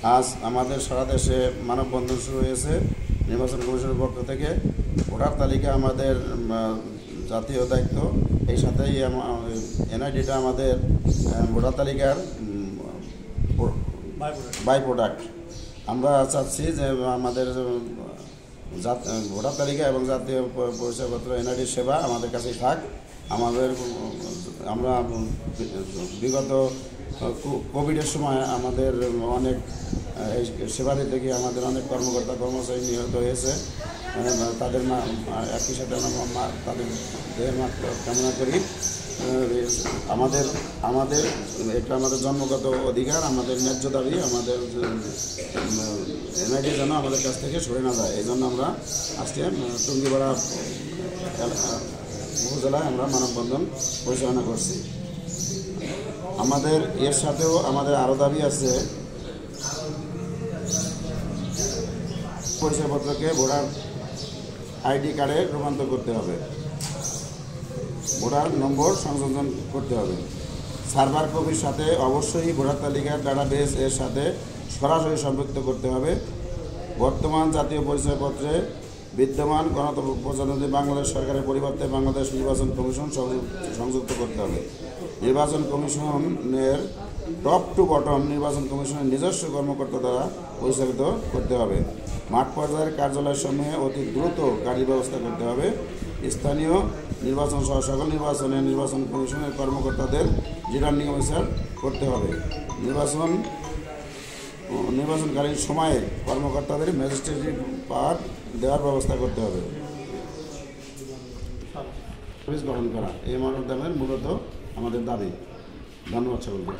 আজ আমাদের সারা দেশে মানববন্ধন শুরু হয়েছে নির্বাচন কমিশনের পক্ষ থেকে। ভোটার তালিকা আমাদের জাতীয় দায়িত্ব, এই সাথেই এনআইডিটা আমাদের ভোটার তালিকার বাই প্রোডাক্ট। আমরা চাচ্ছি যে আমাদের ভোটার তালিকা এবং জাতীয় পরিচয়পত্র এনআইডির সেবা আমাদের কাছেই থাক। আমরা বিগত কোভিডের সময় আমাদের অনেক এই সেবা দিতে গিয়ে আমাদের অনেক কর্মকর্তা কর্মচারী নিহত হয়েছে। তাদের একই সাথে তাদের দেহের কামনা করি। আমাদের এটা আমাদের জন্মগত অধিকার, আমাদের ন্যায্য দাবি, আমাদের এনআইডি যেন আমাদের কাছ থেকে সরে না যায়। এই জন্য আমরা আজকে টুঙ্গিপাড়া উপজেলায় আমরা মানববন্ধন পরিচালনা করছি। আমাদের এর সাথেও আমাদের আরও দাবি আছে, পরিচয়পত্রকে ভোটার আইডি কার্ডে রূপান্তর করতে হবে, ভোটার নম্বর সংযোজন করতে হবে। সার্ভার কপির সাথে অবশ্যই ভোটার তালিকার ডাটাবেস এর সাথে সরাসরি সম্পৃক্ত করতে হবে। বর্তমান জাতীয় পরিচয়পত্রে বিদ্যমান গণপ্রজাতন্ত্রী বাংলাদেশ সরকারের পরিবর্তে বাংলাদেশ নির্বাচন কমিশন সংযুক্ত করতে হবে। নির্বাচন কমিশনের টপ টু বটম নির্বাচন কমিশনের নিজস্ব কর্মকর্তা দ্বারা পরিচালিত করতে হবে। মাঠ পর্যায়ের কার্যালয়সমূহে অতি দ্রুত গাড়ি ব্যবস্থা করতে হবে। স্থানীয় নির্বাচন সহ সকল নির্বাচনে নির্বাচন কমিশনের কর্মকর্তাদের রিটার্নিং অফিসার করতে হবে। নির্বাচনকালীন সময়ে কর্মকর্তাদের ম্যাজিস্ট্রেট পাওয়ার দেওয়ার ব্যবস্থা করতে হবে। সার্ভিস গ্রহণ করা এই মানববন্ধনের মূলত আমাদের দাবি। ধন্যবাদ সকলকে।